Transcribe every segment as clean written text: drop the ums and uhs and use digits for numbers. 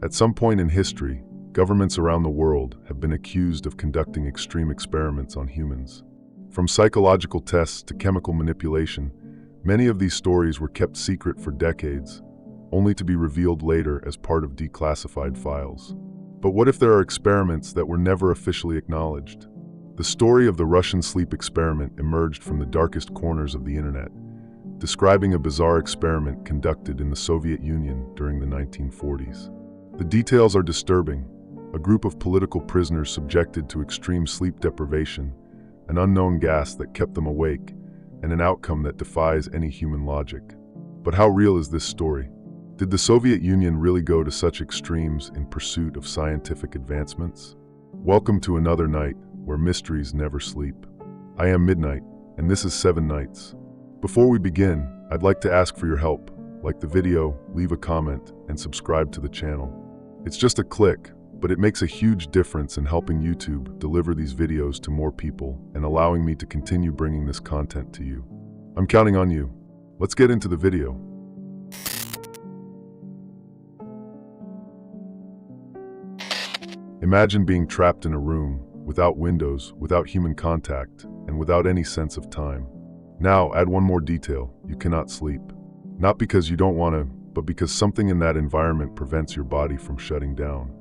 At some point in history, governments around the world have been accused of conducting extreme experiments on humans. From psychological tests to chemical manipulation, many of these stories were kept secret for decades, only to be revealed later as part of declassified files. But what if there are experiments that were never officially acknowledged? The story of the Russian sleep experiment emerged from the darkest corners of the internet, describing a bizarre experiment conducted in the Soviet Union during the 1940s. The details are disturbing. A group of political prisoners subjected to extreme sleep deprivation, an unknown gas that kept them awake, and an outcome that defies any human logic. But how real is this story? Did the Soviet Union really go to such extremes in pursuit of scientific advancements? Welcome to another night where mysteries never sleep. I am Midnight, and this is 7 Nights. Before we begin, I'd like to ask for your help. Like the video, leave a comment, and subscribe to the channel. It's just a click, but it makes a huge difference in helping YouTube deliver these videos to more people and allowing me to continue bringing this content to you. I'm counting on you. Let's get into the video. Imagine being trapped in a room, without windows, without human contact, and without any sense of time. Now, add one more detail: you cannot sleep. Not because you don't want to, but because something in that environment prevents your body from shutting down.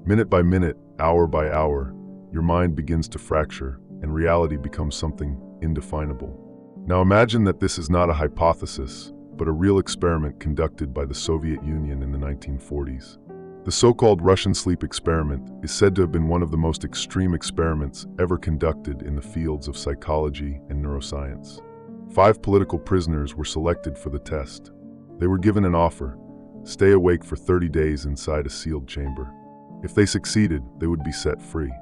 Minute by minute, hour by hour, your mind begins to fracture, and reality becomes something indefinable. Now imagine that this is not a hypothesis, but a real experiment conducted by the Soviet Union in the 1940s. The so-called Russian sleep experiment is said to have been one of the most extreme experiments ever conducted in the fields of psychology and neuroscience. 5 political prisoners were selected for the test. They were given an offer: stay awake for 30 days inside a sealed chamber. If they succeeded, they would be set free.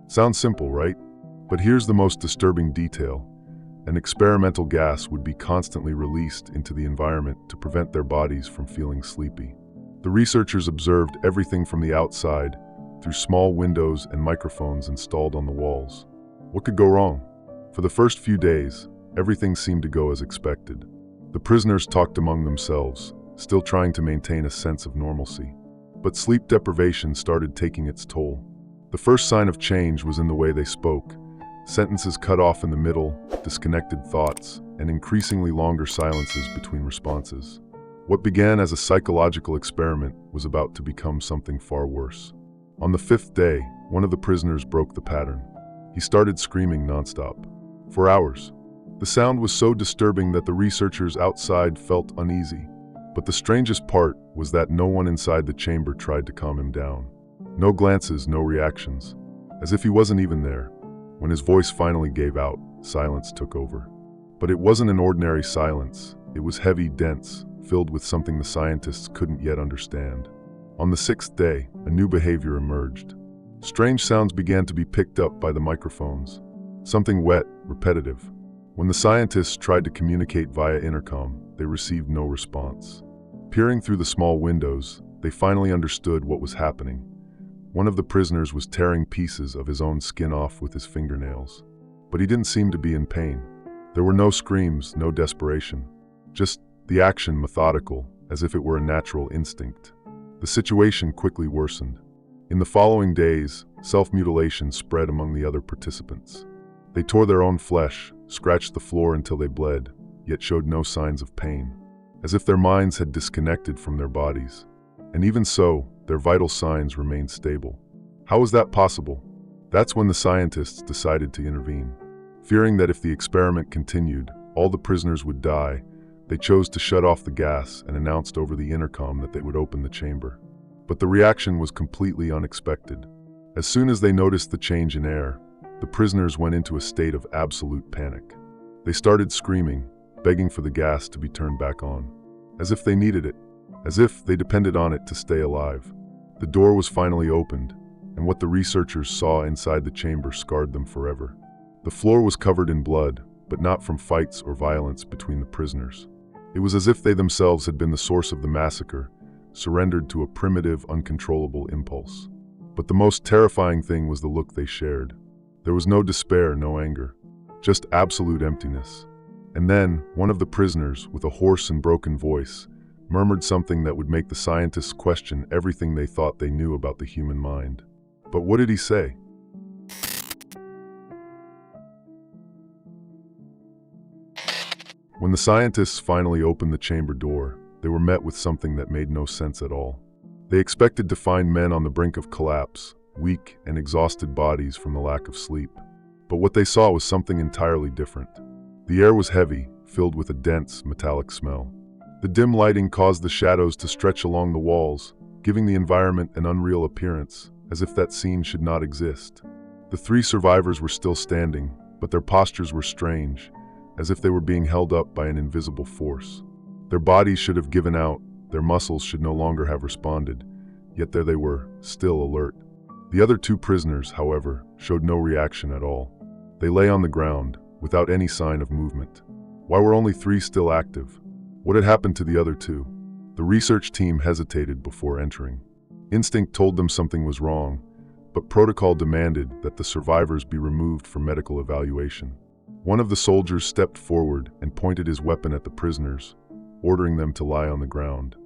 Sounds simple, right? But here's the most disturbing detail. An experimental gas would be constantly released into the environment to prevent their bodies from feeling sleepy. The researchers observed everything from the outside, through small windows and microphones installed on the walls. What could go wrong? For the first few days, everything seemed to go as expected. The prisoners talked among themselves, still trying to maintain a sense of normalcy. But sleep deprivation started taking its toll. The first sign of change was in the way they spoke. Sentences cut off in the middle, disconnected thoughts, and increasingly longer silences between responses. What began as a psychological experiment was about to become something far worse. On the 5th day, one of the prisoners broke the pattern. He started screaming nonstop. For hours. The sound was so disturbing that the researchers outside felt uneasy. But the strangest part was that no one inside the chamber tried to calm him down. No glances, no reactions. As if he wasn't even there. When his voice finally gave out, silence took over. But it wasn't an ordinary silence. It was heavy, dense, filled with something the scientists couldn't yet understand. On the 6th day, a new behavior emerged. Strange sounds began to be picked up by the microphones. Something wet, repetitive. When the scientists tried to communicate via intercom, they received no response. Peering through the small windows, they finally understood what was happening. One of the prisoners was tearing pieces of his own skin off with his fingernails. But he didn't seem to be in pain. There were no screams, no desperation. Just the action methodical, as if it were a natural instinct. The situation quickly worsened. In the following days, self-mutilation spread among the other participants. They tore their own flesh, scratched the floor until they bled, yet showed no signs of pain, as if their minds had disconnected from their bodies. And even so, their vital signs remained stable. How was that possible? That's when the scientists decided to intervene. Fearing that if the experiment continued, all the prisoners would die, they chose to shut off the gas and announced over the intercom that they would open the chamber. But the reaction was completely unexpected. As soon as they noticed the change in air, the prisoners went into a state of absolute panic. They started screaming, begging for the gas to be turned back on, as if they needed it, as if they depended on it to stay alive. The door was finally opened, and what the researchers saw inside the chamber scarred them forever. The floor was covered in blood, but not from fights or violence between the prisoners. It was as if they themselves had been the source of the massacre, surrendered to a primitive, uncontrollable impulse. But the most terrifying thing was the look they shared. There was no despair, no anger, just absolute emptiness. And then, one of the prisoners, with a hoarse and broken voice, murmured something that would make the scientists question everything they thought they knew about the human mind. But what did he say? When the scientists finally opened the chamber door, they were met with something that made no sense at all. They expected to find men on the brink of collapse, weak and exhausted bodies from the lack of sleep. But what they saw was something entirely different. The air was heavy, filled with a dense, metallic smell. The dim lighting caused the shadows to stretch along the walls, giving the environment an unreal appearance, as if that scene should not exist. The 3 survivors were still standing, but their postures were strange, as if they were being held up by an invisible force. Their bodies should have given out, their muscles should no longer have responded, yet there they were, still alert. The other 2 prisoners, however, showed no reaction at all. They lay on the ground, without any sign of movement. Why were only 3 still active? What had happened to the other 2? The research team hesitated before entering. Instinct told them something was wrong, but protocol demanded that the survivors be removed for medical evaluation. One of the soldiers stepped forward and pointed his weapon at the prisoners, ordering them to lie on the ground.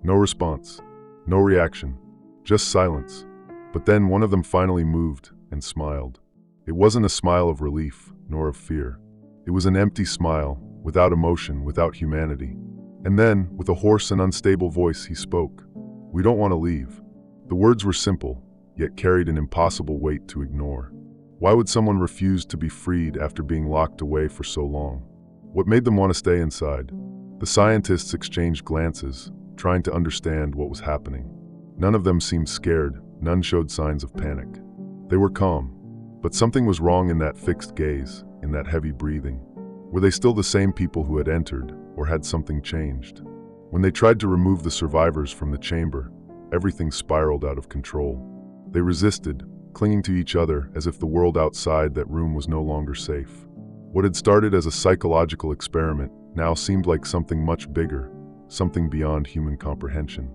No response, no reaction, just silence. But then one of them finally moved and smiled. It wasn't a smile of relief, nor of fear. It was an empty smile, without emotion, without humanity. And then, with a hoarse and unstable voice, he spoke. "We don't want to leave." The words were simple, yet carried an impossible weight to ignore. Why would someone refuse to be freed after being locked away for so long? What made them want to stay inside? The scientists exchanged glances, trying to understand what was happening. None of them seemed scared, none showed signs of panic. They were calm, but something was wrong in that fixed gaze, in that heavy breathing. Were they still the same people who had entered, or had something changed? When they tried to remove the survivors from the chamber, everything spiraled out of control. They resisted, clinging to each other as if the world outside that room was no longer safe. What had started as a psychological experiment now seemed like something much bigger, something beyond human comprehension.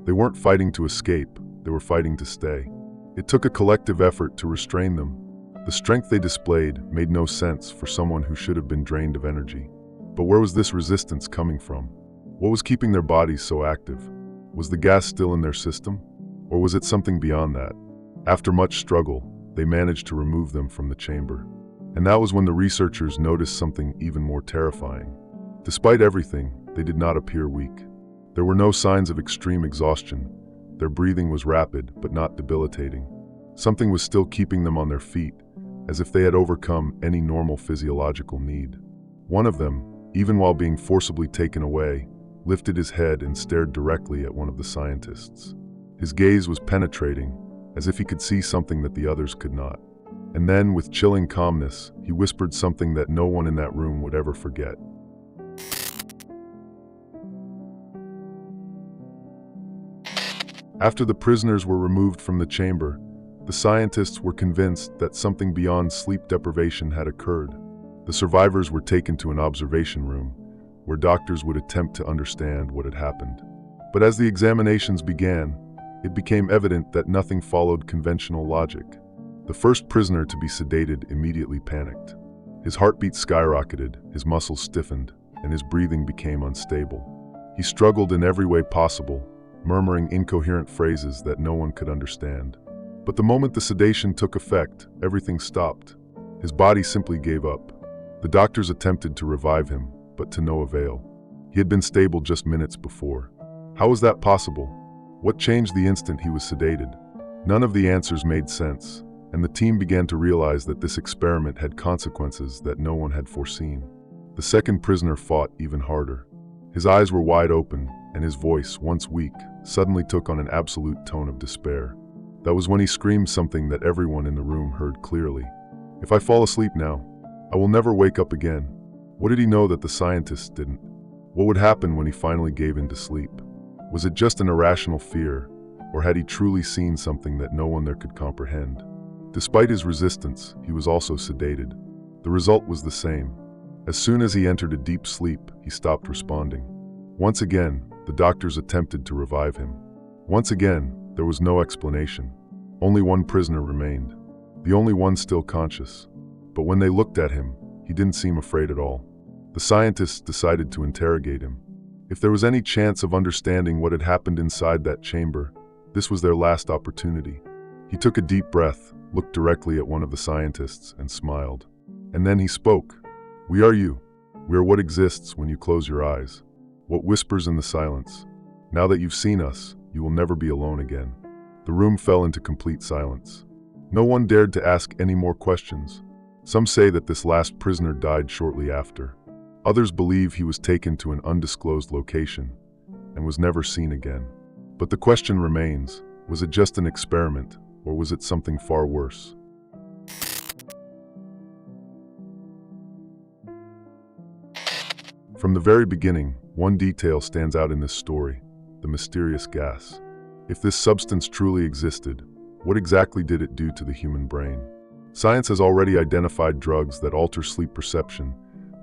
They weren't fighting to escape, they were fighting to stay. It took a collective effort to restrain them. The strength they displayed made no sense for someone who should have been drained of energy. But where was this resistance coming from? What was keeping their bodies so active? Was the gas still in their system? Or was it something beyond that? After much struggle, they managed to remove them from the chamber. And that was when the researchers noticed something even more terrifying. Despite everything, they did not appear weak. There were no signs of extreme exhaustion. Their breathing was rapid, but not debilitating. Something was still keeping them on their feet, as if they had overcome any normal physiological need. One of them, even while being forcibly taken away, lifted his head and stared directly at one of the scientists. His gaze was penetrating, as if he could see something that the others could not. And then, with chilling calmness, he whispered something that no one in that room would ever forget. After the prisoners were removed from the chamber, the scientists were convinced that something beyond sleep deprivation had occurred. The survivors were taken to an observation room, where doctors would attempt to understand what had happened. But as the examinations began, it became evident that nothing followed conventional logic. The first prisoner to be sedated immediately panicked. His heartbeat skyrocketed, his muscles stiffened, and his breathing became unstable. He struggled in every way possible, murmuring incoherent phrases that no one could understand. But the moment the sedation took effect, everything stopped. His body simply gave up. The doctors attempted to revive him, but to no avail. He had been stable just minutes before. How was that possible? What changed the instant he was sedated? None of the answers made sense, and the team began to realize that this experiment had consequences that no one had foreseen. The second prisoner fought even harder. His eyes were wide open, and his voice, once weak, suddenly took on an absolute tone of despair. That was when he screamed something that everyone in the room heard clearly. "If I fall asleep now, I will never wake up again." What did he know that the scientists didn't? What would happen when he finally gave in to sleep? Was it just an irrational fear, or had he truly seen something that no one there could comprehend? Despite his resistance, he was also sedated. The result was the same. As soon as he entered a deep sleep, he stopped responding. Once again, the doctors attempted to revive him. Once again, there was no explanation. Only one prisoner remained, the only one still conscious. But when they looked at him, he didn't seem afraid at all. The scientists decided to interrogate him. If there was any chance of understanding what had happened inside that chamber, this was their last opportunity. He took a deep breath, looked directly at one of the scientists, and smiled. And then he spoke. "We are you. We are what exists when you close your eyes. What whispers in the silence. Now that you've seen us, you will never be alone again." The room fell into complete silence. No one dared to ask any more questions. Some say that this last prisoner died shortly after. Others believe he was taken to an undisclosed location and was never seen again. But the question remains, was it just an experiment, or was it something far worse? From the very beginning, one detail stands out in this story: the mysterious gas. If this substance truly existed, what exactly did it do to the human brain? Science has already identified drugs that alter sleep perception,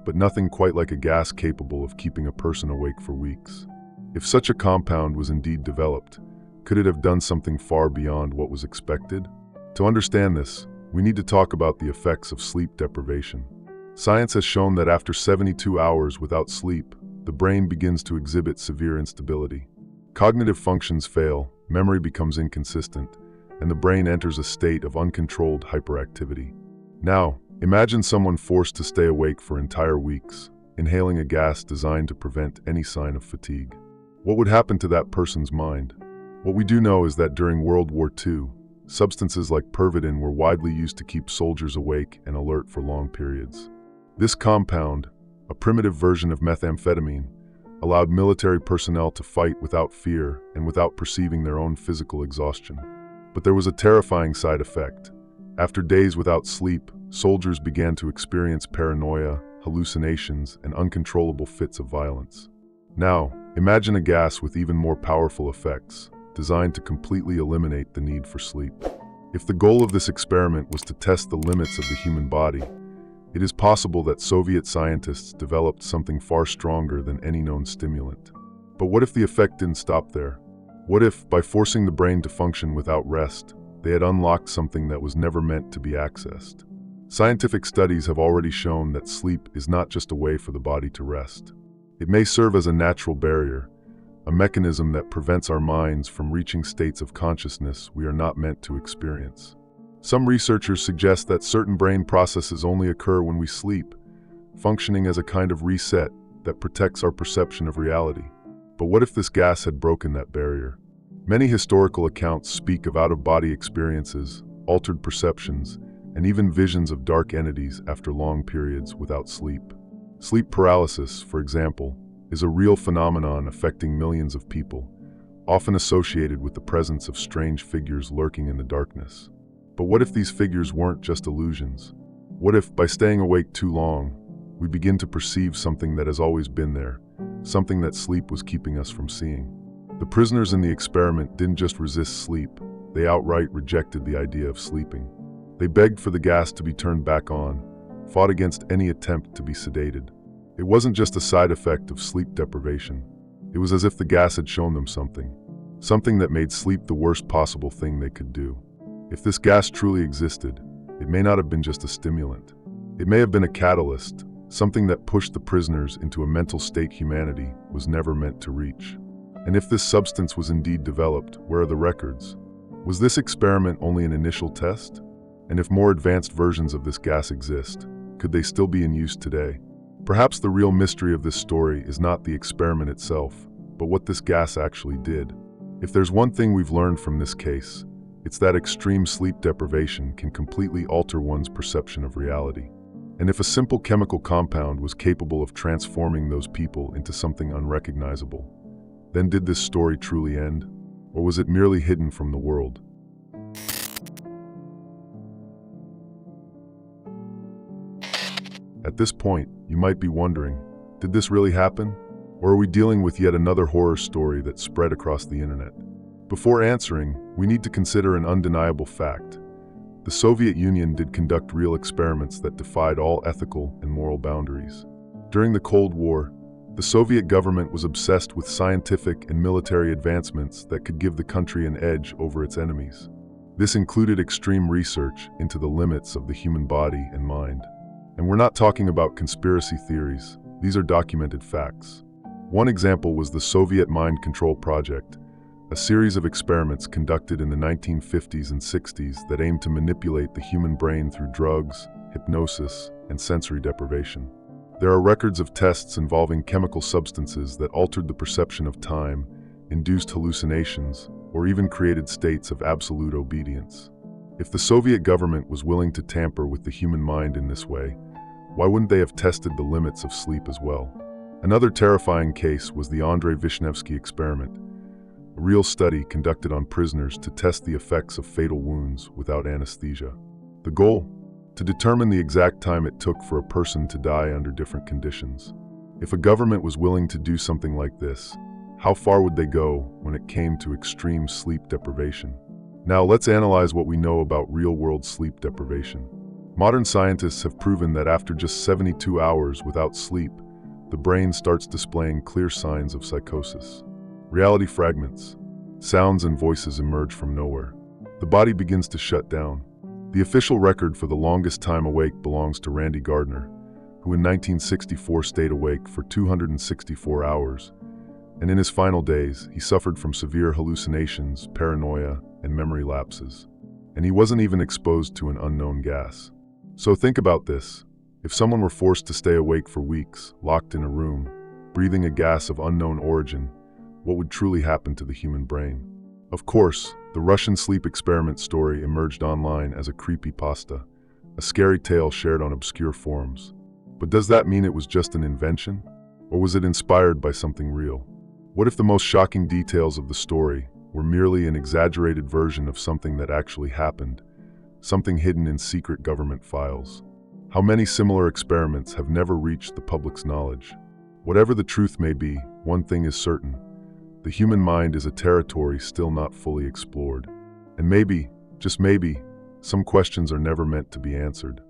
but nothing quite like a gas capable of keeping a person awake for weeks. If such a compound was indeed developed, could it have done something far beyond what was expected? To understand this, we need to talk about the effects of sleep deprivation. Science has shown that after 72 hours without sleep, the brain begins to exhibit severe instability. Cognitive functions fail, memory becomes inconsistent, and the brain enters a state of uncontrolled hyperactivity. Now, imagine someone forced to stay awake for entire weeks, inhaling a gas designed to prevent any sign of fatigue. What would happen to that person's mind? What we do know is that during World War II, substances like Pervitin were widely used to keep soldiers awake and alert for long periods. This compound, a primitive version of methamphetamine, allowed military personnel to fight without fear and without perceiving their own physical exhaustion. But there was a terrifying side effect. After days without sleep, soldiers began to experience paranoia, hallucinations, and uncontrollable fits of violence. Now, imagine a gas with even more powerful effects, designed to completely eliminate the need for sleep. If the goal of this experiment was to test the limits of the human body, it is possible that Soviet scientists developed something far stronger than any known stimulant. But what if the effect didn't stop there? What if, by forcing the brain to function without rest, they had unlocked something that was never meant to be accessed? Scientific studies have already shown that sleep is not just a way for the body to rest. It may serve as a natural barrier, a mechanism that prevents our minds from reaching states of consciousness we are not meant to experience. Some researchers suggest that certain brain processes only occur when we sleep, functioning as a kind of reset that protects our perception of reality. But what if this gas had broken that barrier? Many historical accounts speak of out-of-body experiences, altered perceptions, and even visions of dark entities after long periods without sleep. Sleep paralysis, for example, is a real phenomenon affecting millions of people, often associated with the presence of strange figures lurking in the darkness. But what if these figures weren't just illusions? What if, by staying awake too long, we begin to perceive something that has always been there, something that sleep was keeping us from seeing? The prisoners in the experiment didn't just resist sleep, they outright rejected the idea of sleeping. They begged for the gas to be turned back on, fought against any attempt to be sedated. It wasn't just a side effect of sleep deprivation. It was as if the gas had shown them something that made sleep the worst possible thing they could do. If this gas truly existed, it may not have been just a stimulant. It may have been a catalyst, something that pushed the prisoners into a mental state humanity was never meant to reach. And if this substance was indeed developed, where are the records? Was this experiment only an initial test? And if more advanced versions of this gas exist, could they still be in use today? Perhaps the real mystery of this story is not the experiment itself, but what this gas actually did. If there's one thing we've learned from this case, it's that extreme sleep deprivation can completely alter one's perception of reality. And if a simple chemical compound was capable of transforming those people into something unrecognizable, then did this story truly end? Or was it merely hidden from the world? At this point, you might be wondering, did this really happen? Or are we dealing with yet another horror story that spread across the internet? Before answering, we need to consider an undeniable fact. The Soviet Union did conduct real experiments that defied all ethical and moral boundaries. During the Cold War, the Soviet government was obsessed with scientific and military advancements that could give the country an edge over its enemies. This included extreme research into the limits of the human body and mind. And we're not talking about conspiracy theories, these are documented facts. One example was the Soviet Mind Control Project, a series of experiments conducted in the 1950s and 60s that aimed to manipulate the human brain through drugs, hypnosis, and sensory deprivation. There are records of tests involving chemical substances that altered the perception of time, induced hallucinations, or even created states of absolute obedience. If the Soviet government was willing to tamper with the human mind in this way, why wouldn't they have tested the limits of sleep as well? Another terrifying case was the Andrei Vishnevsky experiment, a real study conducted on prisoners to test the effects of fatal wounds without anesthesia. The goal? To determine the exact time it took for a person to die under different conditions. If a government was willing to do something like this, how far would they go when it came to extreme sleep deprivation? Now let's analyze what we know about real-world sleep deprivation. Modern scientists have proven that after just 72 hours without sleep, the brain starts displaying clear signs of psychosis. Reality fragments. Sounds and voices emerge from nowhere. The body begins to shut down. The official record for the longest time awake belongs to Randy Gardner, who in 1964 stayed awake for 264 hours, and in his final days, he suffered from severe hallucinations, paranoia, and memory lapses. And he wasn't even exposed to an unknown gas. So think about this. If someone were forced to stay awake for weeks, locked in a room, breathing a gas of unknown origin, what would truly happen to the human brain? Of course, the Russian sleep experiment story emerged online as a creepypasta, a scary tale shared on obscure forums. But does that mean it was just an invention? Or was it inspired by something real? What if the most shocking details of the story were merely an exaggerated version of something that actually happened, something hidden in secret government files? How many similar experiments have never reached the public's knowledge? Whatever the truth may be, one thing is certain. The human mind is a territory still not fully explored. And maybe, just maybe, some questions are never meant to be answered.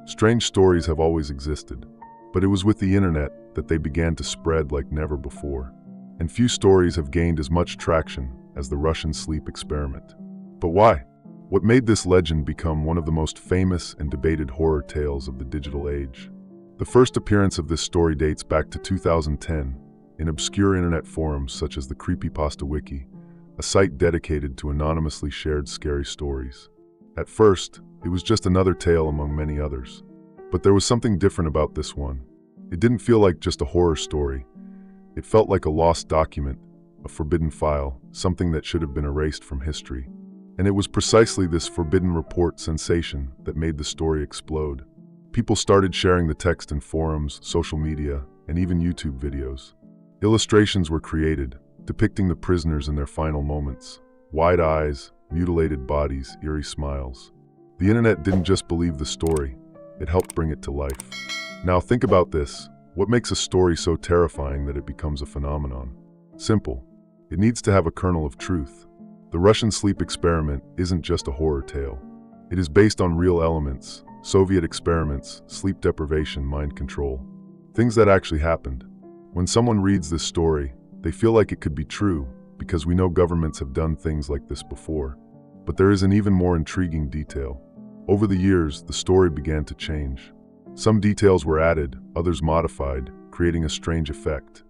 Strange stories have always existed, but it was with the internet that they began to spread like never before. And few stories have gained as much traction as the Russian sleep experiment. But why? What made this legend become one of the most famous and debated horror tales of the digital age? The first appearance of this story dates back to 2010 in obscure internet forums such as the Creepypasta Wiki, a site dedicated to anonymously shared scary stories. At first, it was just another tale among many others. But there was something different about this one. It didn't feel like just a horror story. It felt like a lost document, a forbidden file, something that should have been erased from history. And it was precisely this forbidden report sensation that made the story explode. People started sharing the text in forums, social media, and even YouTube videos. Illustrations were created, depicting the prisoners in their final moments. Wide eyes, mutilated bodies, eerie smiles. The internet didn't just believe the story, it helped bring it to life. Now think about this. What makes a story so terrifying that it becomes a phenomenon? Simple. It needs to have a kernel of truth. The Russian sleep experiment isn't just a horror tale. It is based on real elements, Soviet experiments, sleep deprivation, mind control. Things that actually happened. When someone reads this story, they feel like it could be true because we know governments have done things like this before. But there is an even more intriguing detail. Over the years, the story began to change. Some details were added, others modified, creating a strange effect.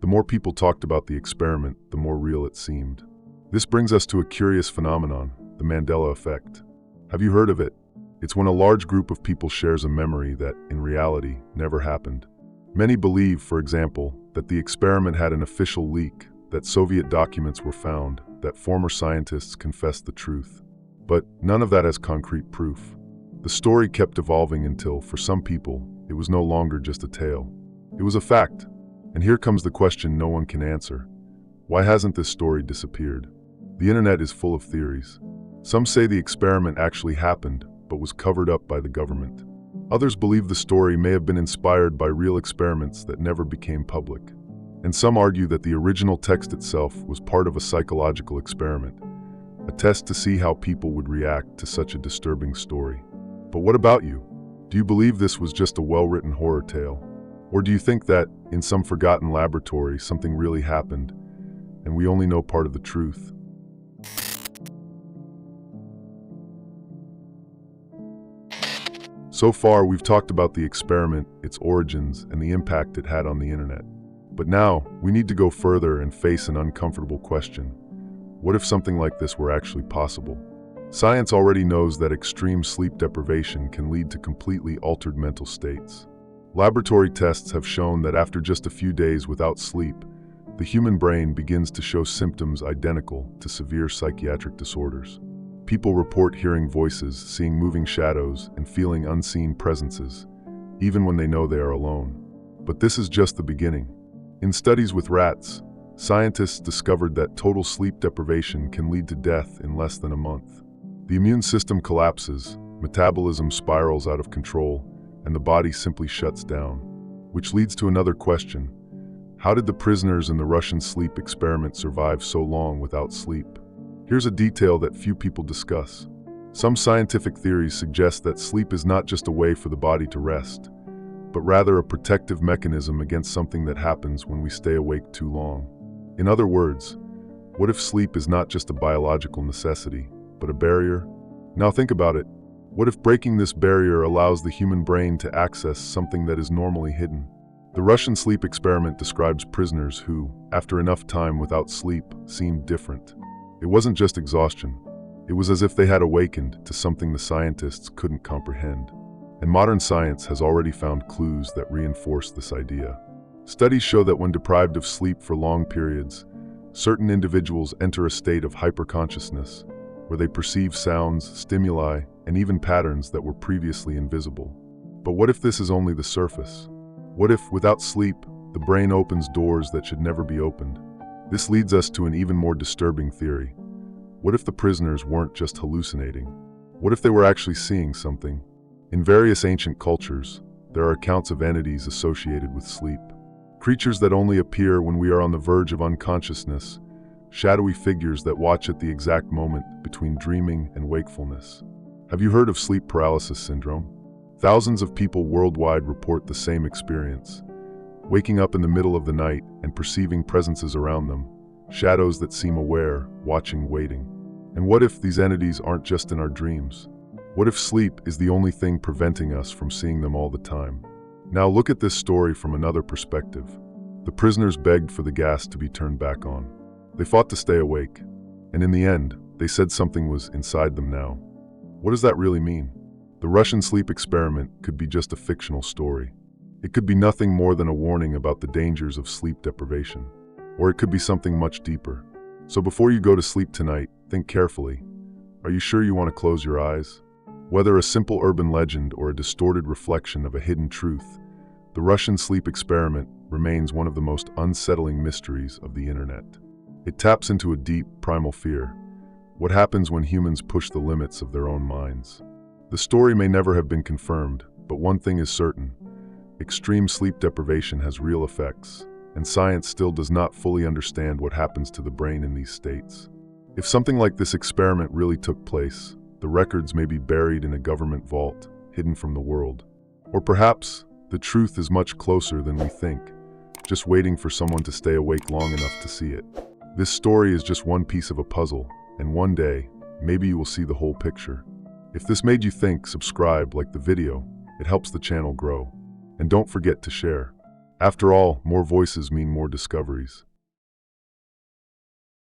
The more people talked about the experiment, the more real it seemed. This brings us to a curious phenomenon, the Mandela Effect. Have you heard of it? It's when a large group of people shares a memory that, in reality, never happened. Many believe, for example, that the experiment had an official leak, that Soviet documents were found, that former scientists confessed the truth. But none of that has concrete proof. The story kept evolving until, for some people, it was no longer just a tale. It was a fact. And here comes the question no one can answer. Why hasn't this story disappeared? The internet is full of theories. Some say the experiment actually happened, but was covered up by the government. Others believe the story may have been inspired by real experiments that never became public. And some argue that the original text itself was part of a psychological experiment, a test to see how people would react to such a disturbing story. But what about you? Do you believe this was just a well-written horror tale? Or do you think that, in some forgotten laboratory, something really happened, and we only know part of the truth? So far, we've talked about the experiment, its origins, and the impact it had on the internet. But now, we need to go further and face an uncomfortable question. What if something like this were actually possible? Science already knows that extreme sleep deprivation can lead to completely altered mental states. Laboratory tests have shown that after just a few days without sleep, the human brain begins to show symptoms identical to severe psychiatric disorders. People report hearing voices, seeing moving shadows, and feeling unseen presences, even when they know they are alone. But this is just the beginning. In studies with rats, scientists discovered that total sleep deprivation can lead to death in less than a month. The immune system collapses, metabolism spirals out of control, and the body simply shuts down. Which leads to another question. How did the prisoners in the Russian sleep experiment survive so long without sleep? Here's a detail that few people discuss. Some scientific theories suggest that sleep is not just a way for the body to rest, but rather a protective mechanism against something that happens when we stay awake too long. In other words, what if sleep is not just a biological necessity, but a barrier? Now think about it. What if breaking this barrier allows the human brain to access something that is normally hidden? The Russian sleep experiment describes prisoners who, after enough time without sleep, seemed different. It wasn't just exhaustion. It was as if they had awakened to something the scientists couldn't comprehend. And modern science has already found clues that reinforce this idea. Studies show that when deprived of sleep for long periods, certain individuals enter a state of hyperconsciousness, where they perceive sounds, stimuli, and even patterns that were previously invisible. But what if this is only the surface? What if, without sleep, the brain opens doors that should never be opened? This leads us to an even more disturbing theory. What if the prisoners weren't just hallucinating? What if they were actually seeing something? In various ancient cultures, there are accounts of entities associated with sleep. Creatures that only appear when we are on the verge of unconsciousness, shadowy figures that watch at the exact moment between dreaming and wakefulness. Have you heard of sleep paralysis syndrome? Thousands of people worldwide report the same experience, waking up in the middle of the night and perceiving presences around them, shadows that seem aware, watching, waiting. And what if these entities aren't just in our dreams? What if sleep is the only thing preventing us from seeing them all the time? Now look at this story from another perspective. The prisoners begged for the gas to be turned back on. They fought to stay awake, and in the end, they said something was inside them now. What does that really mean? The Russian sleep experiment could be just a fictional story. It could be nothing more than a warning about the dangers of sleep deprivation. Or it could be something much deeper. So before you go to sleep tonight, think carefully. Are you sure you want to close your eyes? Whether a simple urban legend or a distorted reflection of a hidden truth, the Russian sleep experiment remains one of the most unsettling mysteries of the internet. It taps into a deep, primal fear. What happens when humans push the limits of their own minds? The story may never have been confirmed, but one thing is certain. Extreme sleep deprivation has real effects, and science still does not fully understand what happens to the brain in these states. If something like this experiment really took place, the records may be buried in a government vault, hidden from the world. Or perhaps, the truth is much closer than we think, just waiting for someone to stay awake long enough to see it. This story is just one piece of a puzzle, and one day, maybe you will see the whole picture. If this made you think, subscribe, like the video. It helps the channel grow. And don't forget to share. After all, more voices mean more discoveries.